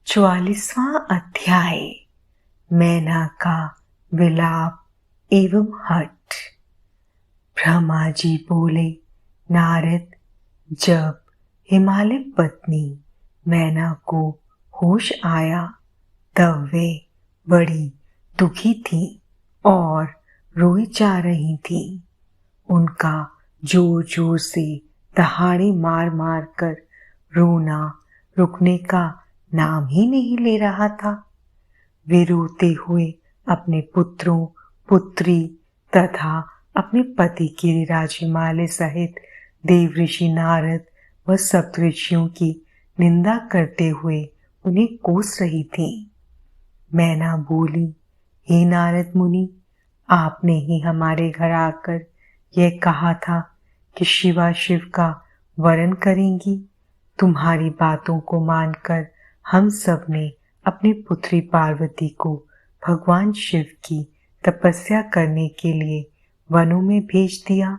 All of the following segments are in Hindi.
44वां अध्याय। मैना का विलाप एवं हठ। ब्रह्मा जी बोले, नारद, जब हिमालय पत्नी मैना को होश आया तब वे बड़ी दुखी थी और रोई जा रही थी। उनका जोर जोर से दहाड़े मार मार कर रोना रुकने का नाम ही नहीं ले रहा था। वे रोते हुए अपने पुत्रों, पुत्री तथा अपने पति गिरिराज हिमालय सहित देव ऋषि नारद व सप्तऋषियों की निंदा करते हुए उन्हें कोस रही थी। मैना बोली, हे नारद मुनि, आपने ही हमारे घर आकर यह कहा था कि शिवा शिव का वरण करेंगी। तुम्हारी बातों को मानकर हम सब ने अपनी पुत्री पार्वती को भगवान शिव की तपस्या करने के लिए वनों में भेज दिया।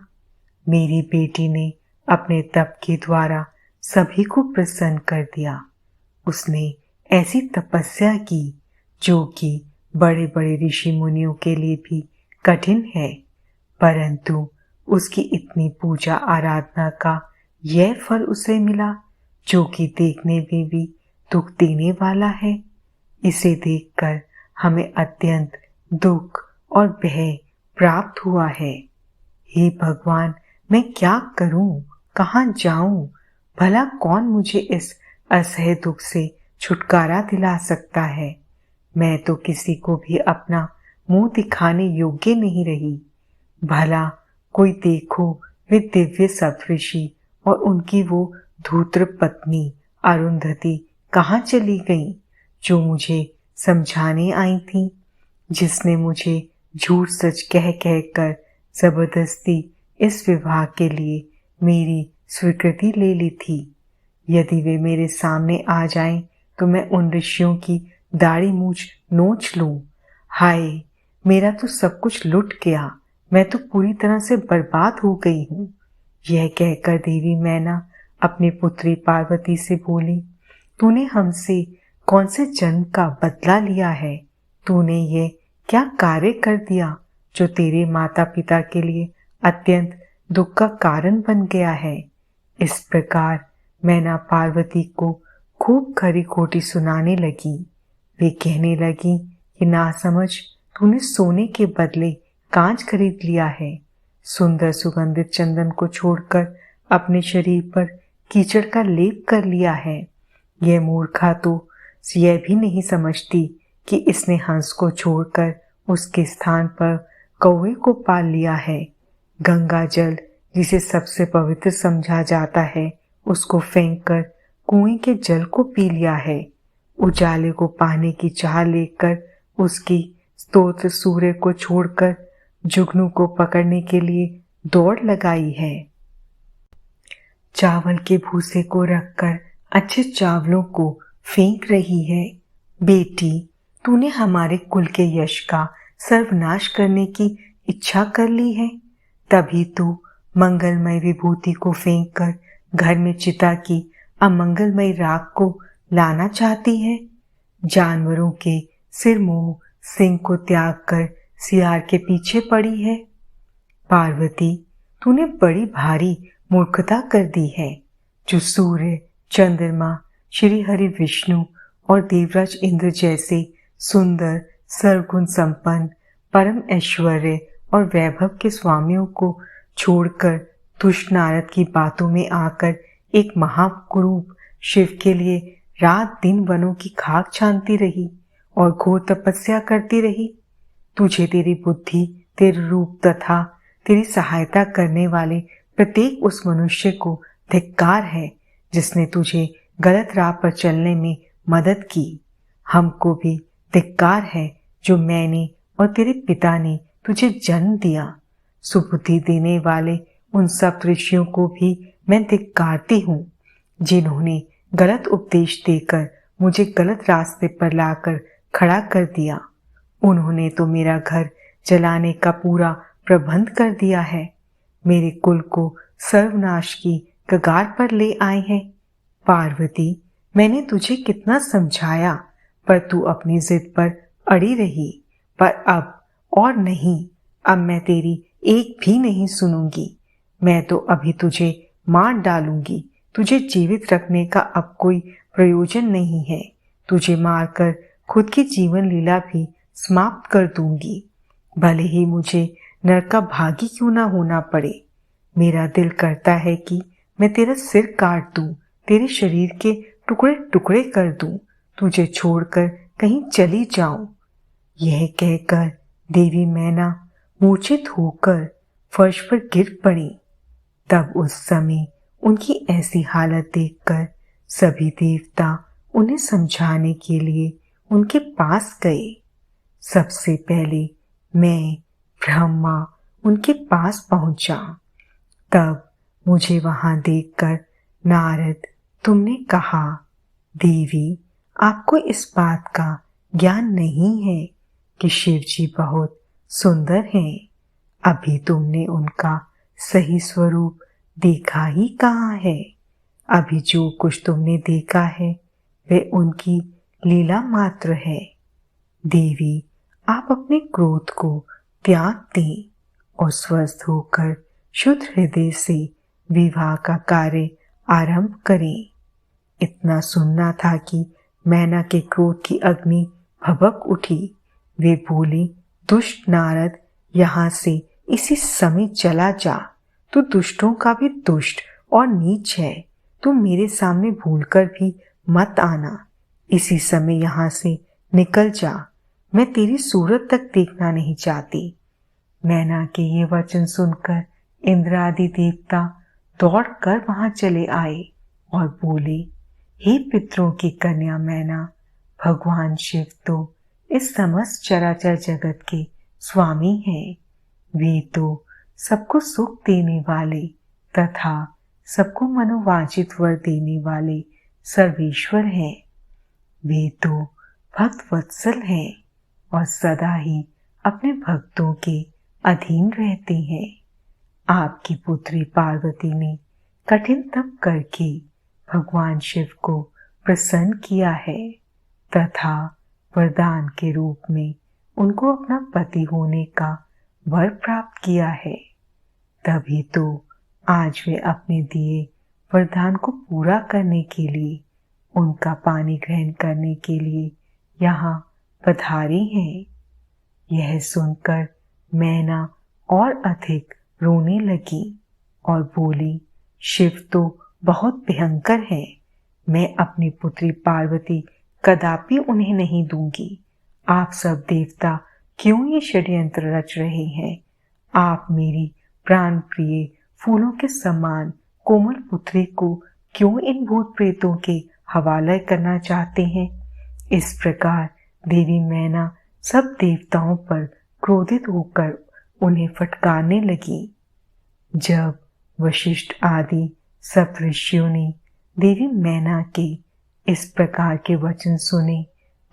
मेरी बेटी ने अपने तप के द्वारा सभी को प्रसन्न कर दिया। उसने ऐसी तपस्या की जो कि बड़े बड़े ऋषि मुनियों के लिए भी कठिन है, परंतु उसकी इतनी पूजा आराधना का यह फल उसे मिला जो कि देखने में भी दुख देने वाला है। इसे देखकर हमें अत्यंत दुख और भय प्राप्त हुआ है। हे भगवान, मैं क्या करूं, कहाँ जाऊं? भला कौन मुझे इस असह्य दुख से छुटकारा दिला सकता है? मैं तो किसी को भी अपना मुंह दिखाने योग्य नहीं रही। भला कोई देखो, वे दिव्य सप्तऋषि और उनकी वो धूर्त पत्नी अरुंधति कहाँ चली गई, जो मुझे समझाने आई थी, जिसने मुझे झूठ सच कह कह कर जबरदस्ती इस विवाह के लिए मेरी स्वीकृति ले ली थी। यदि वे मेरे सामने आ जाएं तो मैं उन ऋषियों की दाढ़ी मूछ नोच लूं। हाय, मेरा तो सब कुछ लुट गया, मैं तो पूरी तरह से बर्बाद हो गई हूँ। यह कहकर देवी मैना अपनी पुत्री पार्वती से बोली, तूने हमसे कौन से जन्म का बदला लिया है? तूने ये क्या कार्य कर दिया जो तेरे माता पिता के लिए अत्यंत दुख का कारण बन गया है? इस प्रकार मैना पार्वती को खूब खरी खोटी सुनाने लगी। वे कहने लगी कि नासमझ, तूने सोने के बदले कांच खरीद लिया है। सुंदर सुगंधित चंदन को छोड़कर अपने शरीर पर कीचड़ का लेप कर लिया है। यह मूर्खा तो यह भी नहीं समझती कि इसने हंस को छोड़कर उसके स्थान पर कौवे को पाल लिया है। गंगा जल, जिसे सबसे पवित्र समझा जाता है, उसको फेंककर कुएं के जल को पी लिया है। उजाले को पाने की चाह लेकर उसकी स्तोत्र सूर्य को छोड़कर जुगनू को पकड़ने के लिए दौड़ लगाई है। चावल के भूसे को रखकर अच्छे चावलों को फेंक रही है। बेटी, तूने हमारे कुल के यश का सर्वनाश करने की इच्छा कर ली है, तभी तू मंगलमय विभूति को फेंककर घर में चिता की अमंगलमय राख को लाना चाहती है। जानवरों के सिर मुंह सिंह को त्याग कर सियार के पीछे पड़ी है। पार्वती, तूने बड़ी भारी मूर्खता कर दी है, जो सूर्य, चंद्रमा, श्री हरि विष्णु और देवराज इंद्र जैसे सुंदर, सर्वगुण संपन्न, परम ऐश्वर्य और वैभव के स्वामियों को छोड़कर दुष्ट नारद की बातों में आकर एक महाकुरूप शिव के लिए रात दिन वनों की खाक छानती रही और घोर तपस्या करती रही। तुझे तेरी बुद्धि, तेरे रूप तथा तेरी सहायता करने वाले प्रत्येक उस मनुष्य को धिक्कार है जिसने तुझे गलत राह पर चलने में मदद की। हमको भी धिक्कार है जो मैंने और तेरे पिता ने तुझे जन्म दिया। सुबुद्धि देने वाले उन सब ऋषियों को भी मैं धिक्कारती हूँ, जिन्होंने गलत उपदेश देकर मुझे गलत रास्ते पर लाकर खड़ा कर दिया। उन्होंने तो मेरा घर जलाने का पूरा प्रबंध कर दिया है, मेरे कुल को सर्वनाश की कगार पर ले आए हैं। पार्वती, मैंने तुझे कितना समझाया, पर तू अपनी जिद पर अड़ी रही। पर अब और नहीं, अब मैं तेरी एक भी नहीं सुनूंगी। मैं तो अभी तुझे मार डालूंगी। तुझे जीवित रखने का अब कोई प्रयोजन नहीं है। तुझे मारकर खुद की जीवन लीला भी समाप्त कर दूंगी, भले ही मुझे नरक का भागी क्यों ना होना पड़े। मेरा दिल करता है कि मैं तेरा सिर काट दूं, तेरे शरीर के टुकड़े टुकड़े कर दूं, तुझे छोड़कर कहीं चली जाऊं। यह कहकर देवी मैना मूर्छित होकर फर्श पर गिर पड़ी। तब उस समय उनकी ऐसी हालत देखकर सभी देवता उन्हें समझाने के लिए उनके पास गए। सबसे पहले मैं ब्रह्मा उनके पास पहुंचा। तब मुझे वहां देखकर नारद, तुमने कहा, देवी, आपको इस बात का ज्ञान नहीं है कि शिव जी बहुत सुंदर हैं। अभी तुमने उनका सही स्वरूप देखा ही कहाँ है। अभी जो कुछ तुमने देखा है वह उनकी लीला मात्र है। देवी, आप अपने क्रोध को त्याग दें और स्वस्थ होकर शुद्ध हृदय से विवाह का कार्य आरंभ करें। इतना सुनना था कि मैना के क्रोध की अग्नि भभक उठी। वे बोले, दुष्ट नारद, यहाँ से इसी समय चला जा। तू दुष्टों का भी दुष्ट और नीच है। तू मेरे सामने भूलकर भी मत आना। इसी समय यहाँ से निकल जा। मैं तेरी सूरत तक देखना नहीं चाहती। मैना के ये वचन सुनकर इंद्र आदि देवता दौड़कर वहां चले आए और बोले, हे पितरों की कन्या मैना, भगवान शिव तो इस समस्त चराचर जगत के स्वामी हैं। वे तो सबको सुख देने वाले तथा सबको मनोवांछित वर देने वाले सर्वेश्वर हैं। वे तो भक्त वत्सल हैं और सदा ही अपने भक्तों के अधीन रहते हैं। आपकी पुत्री पार्वती ने कठिन तप करके भगवान शिव को प्रसन्न किया है तथा वरदान के रूप में उनको अपना पति होने का वर प्राप्त किया है। तभी तो आज वे अपने दिए वरदान को पूरा करने के लिए, उनका पानी ग्रहण करने के लिए यहाँ पधारे हैं। यह सुनकर मैना और अधिक रोने लगी और बोली, शिव तो बहुत भयंकर है। मैं अपनी पुत्री पार्वती कदापि उन्हें नहीं दूंगी। आप सब देवता क्यों ये षड्यंत्र रच रहे हैं? आप मेरी प्राण प्रिय फूलों के समान कोमल पुत्री को क्यों इन भूत प्रेतों के हवाले करना चाहते हैं? इस प्रकार देवी मैना सब देवताओं पर क्रोधित होकर उन्हें फटकारने लगी। जब वशिष्ठ आदि सब ऋषियों ने देवी मैना के इस प्रकार के वचन सुने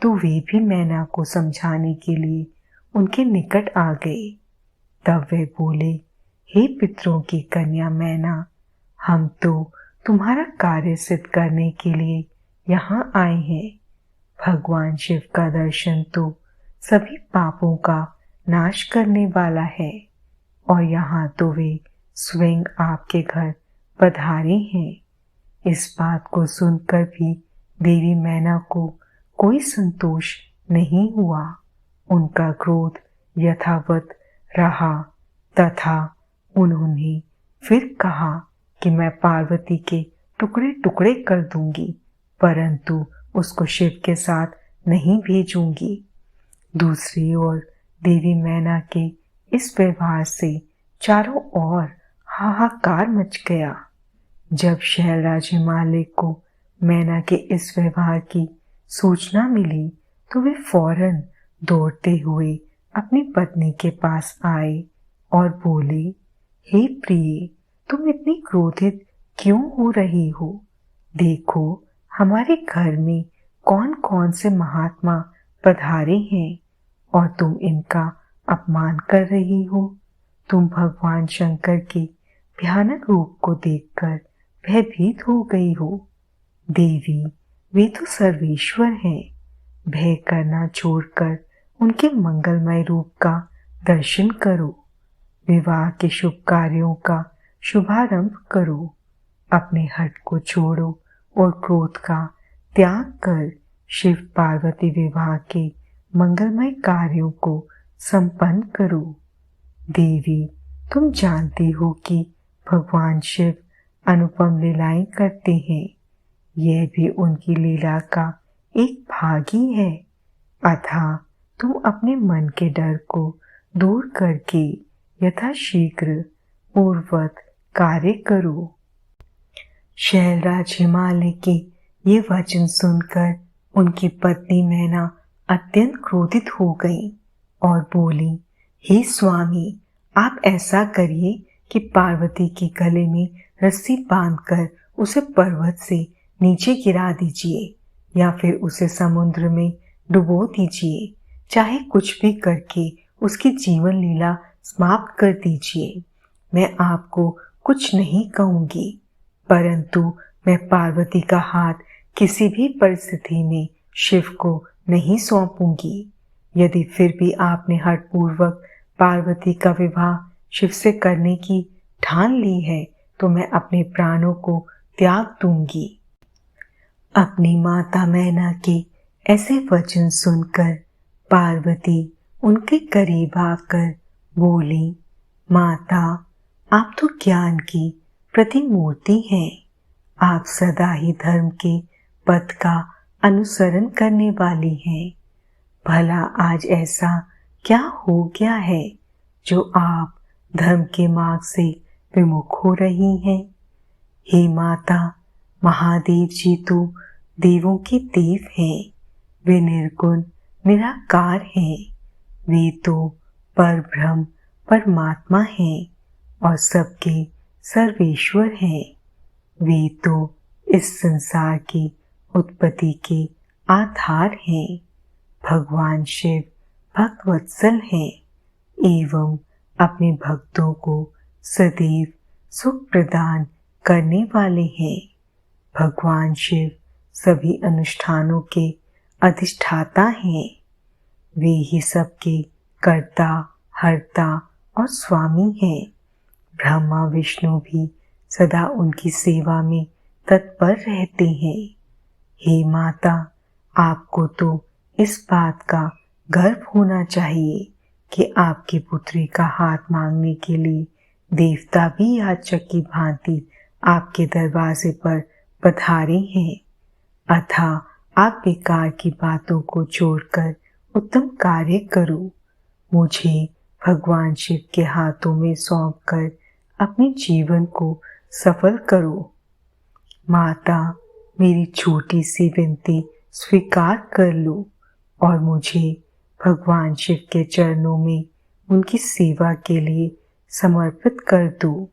तो वे भी मैना को समझाने के लिए उनके निकट आ गए। तब वे बोले, हे पितरों की कन्या मैना, हम तो तुम्हारा कार्य सिद्ध करने के लिए यहाँ आए हैं। भगवान शिव का दर्शन तो सभी पापों का नाश करने वाला है और यहाँ तो वे स्वयं आपके घर पधारे हैं। इस बात को सुनकर भी देवी मैना को कोई संतोष नहीं हुआ। उनका क्रोध यथावत रहा तथा उन्होंने फिर कहा कि मैं पार्वती के टुकड़े टुकड़े कर दूंगी, परंतु उसको शिव के साथ नहीं भेजूंगी। दूसरी ओर देवी मैना के इस व्यवहार से चारों ओर हाहाकार मच गया। जब शैलराज हिमालय को मैना के इस व्यवहार की सूचना मिली तो वे फौरन दौड़ते हुए अपनी पत्नी के पास आए और बोले, हे प्रिय, तुम इतनी क्रोधित क्यों हो रही हो? देखो, हमारे घर में कौन कौन से महात्मा पधारे हैं और तुम इनका अपमान कर रही हो। तुम भगवान शंकर के भयानक रूप को देखकर भयभीत हो गई हो। देवी, वे तो सर्वेश्वर हैं। भय करना छोड़कर उनके मंगलमय रूप का दर्शन करो। विवाह के शुभ कार्यों का शुभारंभ करो। अपने हठ को छोड़ो और क्रोध का त्याग कर शिव पार्वती विवाह के मंगलमय कार्यों को संपन्न करो। देवी, तुम जानती हो कि भगवान शिव अनुपम लीलाएं करते हैं। यह भी उनकी लीला का एक भाग ही है। अतः तुम अपने मन के डर को दूर करके यथाशीघ्र पूर्ववत कार्य करो। शैलराज हिमालय के ये वचन सुनकर उनकी पत्नी मैना अत्यंत क्रोधित हो गई और बोली, हे स्वामी, आप ऐसा करिए कि पार्वती के गले में रस्सी बांधकर उसे पर्वत से नीचे गिरा दीजिए या फिर उसे समुद्र में डुबो दीजिए। चाहे कुछ भी करके उसकी जीवन लीला समाप्त कर दीजिए। मैं आपको कुछ नहीं कहूंगी, परंतु मैं पार्वती का हाथ किसी भी परिस्थिति में शिव को नहीं सौंपूंगी। यदि फिर भी आपने हठपूर्वक पार्वती का विवाह शिव से करने की ठान ली है तो मैं अपने प्राणों को त्याग दूंगी। अपनी माता मैना के ऐसे वचन सुनकर पार्वती उनके करीब आकर बोली, माता, आप तो ज्ञान की प्रतिमूर्ति हैं। आप सदा ही धर्म के पथ का अनुसरण करने वाली हैं। भला आज ऐसा क्या हो गया है जो आप धर्म के मार्ग से विमुख हो रही हैं? हे माता, महादेव जी तो देवों के देव हैं। वे निर्गुण निराकार हैं। वे तो परब्रह्म परमात्मा हैं और सबके सर्वेश्वर हैं। वे तो इस संसार की उत्पत्ति के आधार हैं। भगवान शिव भक्तवत्सल हैं एवं अपने भक्तों को सदैव सुख प्रदान करने वाले हैं। भगवान शिव सभी अनुष्ठानों के अधिष्ठाता हैं। वे ही सबके कर्ता, हर्ता और स्वामी हैं। ब्रह्मा विष्णु भी सदा उनकी सेवा में तत्पर रहते हैं। हे माता, आपको तो इस बात का गर्व होना चाहिए कि आपकी पुत्री का हाथ मांगने के लिए देवता भी याचक की भांति आपके दरवाजे पर पधारे हैं। अतः आप बेकार की बातों को छोड़कर उत्तम कार्य करो। मुझे भगवान शिव के हाथों में सौंपकर अपने जीवन को सफल करो। माता, मेरी छोटी सी विनती स्वीकार कर लो और मुझे भगवान शिव के चरणों में उनकी सेवा के लिए समर्पित कर दो।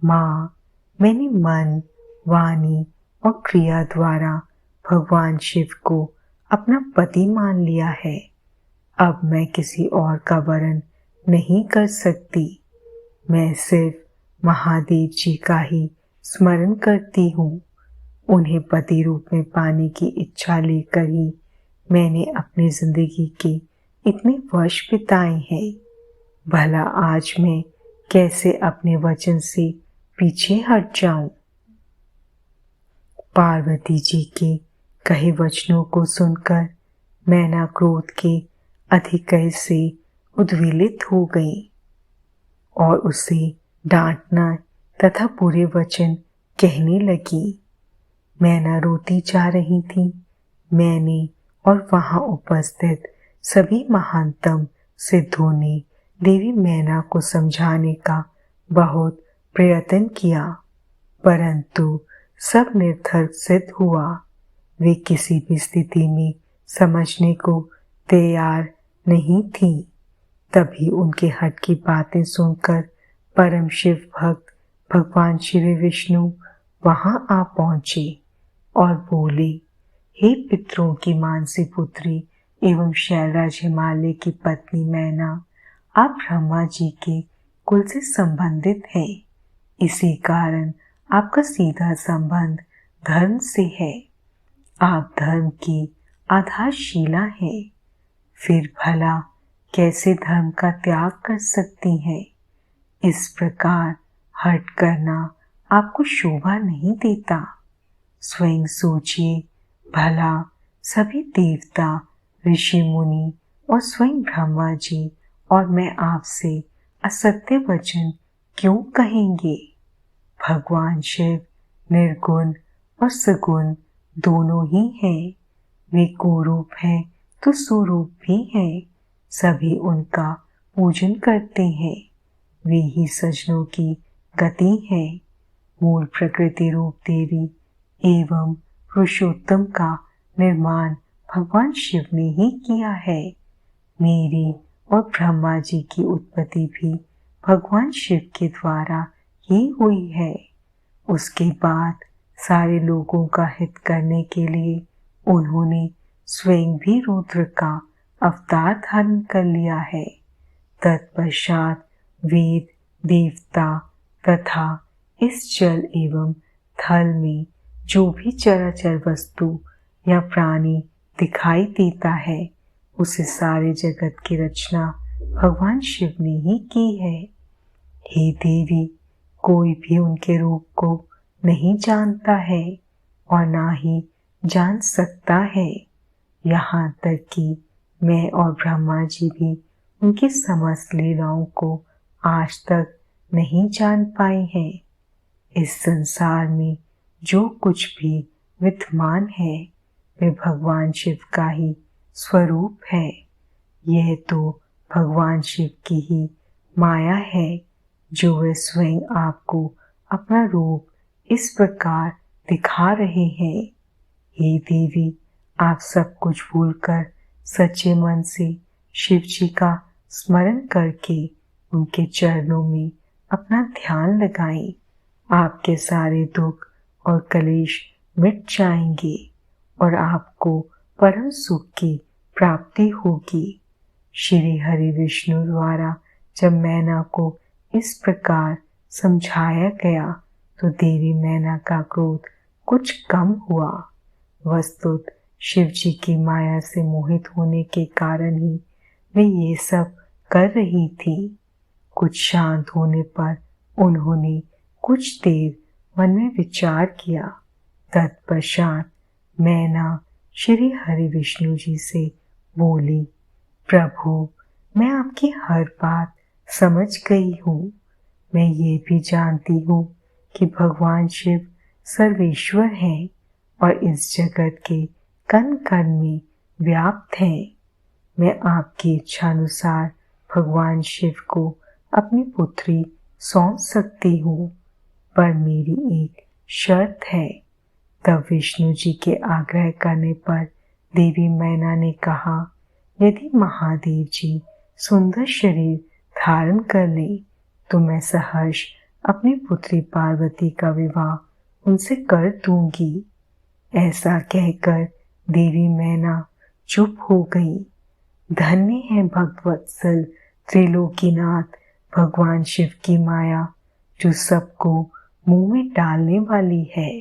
माँ, मैंने मन, वाणी और क्रिया द्वारा भगवान शिव को अपना पति मान लिया है। अब मैं किसी और का वरण नहीं कर सकती। मैं सिर्फ महादेव जी का ही स्मरण करती हूँ। उन्हें पति रूप में पाने की इच्छा लेकर ही मैंने अपनी जिंदगी के इतने वर्ष बिताए हैं। भला आज मैं कैसे अपने वचन से पीछे हट जाऊं? पार्वती जी के कहे वचनों को सुनकर मैना क्रोध के अधिकय से उद्वेलित हो गई और उसे डांटना तथा बुरे वचन कहने लगी। मैना रोती जा रही थी। मैंने और वहां उपस्थित सभी महानतम सिद्धों ने देवी मैना को समझाने का बहुत प्रयत्न किया, परंतु सब निरर्थक सिद्ध हुआ। वे किसी भी स्थिति में समझने को तैयार नहीं थी। तभी उनके हट की बातें सुनकर परम शिव भक्त भगवान श्री विष्णु वहां आ पहुंचे और बोले, हे पितरों की मानसी पुत्री एवं शैलराज हिमालय की पत्नी मैना, आप ब्रह्मा जी के कुल से संबंधित हैं। इसी कारण आपका सीधा संबंध धर्म से है। आप धर्म की आधारशिला हैं, फिर भला कैसे धर्म का त्याग कर सकती हैं? इस प्रकार हट करना आपको शोभा नहीं देता। स्वयं सोचिए, भला सभी देवता, ऋषि मुनि और स्वयं ब्रह्मा जी और मैं आपसे असत्य वचन क्यों कहेंगे? भगवान शिव निर्गुण और सगुण दोनों ही हैं। वे कुरूप हैं तो स्वरूप भी हैं। सभी उनका पूजन करते हैं। वे ही सज्जनों की गति है। मूल प्रकृति रूप देवी एवं पुरुषोत्तम का निर्माण भगवान शिव ने ही किया है। मेरी और ब्रह्मा जी की उत्पत्ति भी भगवान शिव के द्वारा ही हुई है। उसके बाद सारे लोगों का हित करने के लिए उन्होंने स्वयं भी रुद्र का अवतार धारण कर लिया है। तत्पश्चात वेद, देवता तथा इस जल एवं थल में जो भी चराचर वस्तु या प्राणी दिखाई देता है, उसे सारे जगत की रचना भगवान शिव ने ही की है। हे देवी, कोई भी उनके रूप को नहीं जानता है और ना ही जान सकता है। यहाँ तक कि मैं और ब्रह्मा जी भी उनकी समस्त लीलाओं को आज तक नहीं जान पाए हैं। इस संसार में जो कुछ भी विद्यमान है वे भगवान शिव का ही स्वरूप है। यह तो भगवान शिव की ही माया है जो वे स्वयं आपको अपना रूप इस प्रकार दिखा रहे हैं। हे देवी, आप सब कुछ भूलकर सच्चे मन से शिव जी का स्मरण करके उनके चरणों में अपना ध्यान लगाएं। आपके सारे दुख और कलेश मिट जाएंगे और आपको परम सुख की प्राप्ति होगी। श्री हरि विष्णु द्वारा जब मैना को इस प्रकार समझाया गया तो देवी मैना का क्रोध कुछ कम हुआ। वस्तुत शिव जी की माया से मोहित होने के कारण ही वे ये सब कर रही थी। कुछ शांत होने पर उन्होंने कुछ देर मन में विचार किया। तत्पश्चात मैना श्री हरि विष्णु जी से बोली, प्रभु, मैं आपकी हर बात समझ गई हूँ। मैं ये भी जानती हूँ कि भगवान शिव सर्वेश्वर हैं और इस जगत के कण कण में व्याप्त हैं। मैं आपकी इच्छानुसार भगवान शिव को अपनी पुत्री सौंप सकती हूँ, पर मेरी एक शर्त है। तब विष्णु जी के आग्रह करने पर देवी मैना ने कहा, यदि महादेव जी सुंदर शरीर धारण कर ले तो मैं सहर्ष अपनी पुत्री पार्वती का विवाह उनसे कर दूंगी। ऐसा कहकर देवी मैना चुप हो गई। धन्य है भगवत्सल त्रिलोकीनाथ भगवान शिव की माया जो सबको मुंह में डालने वाली है।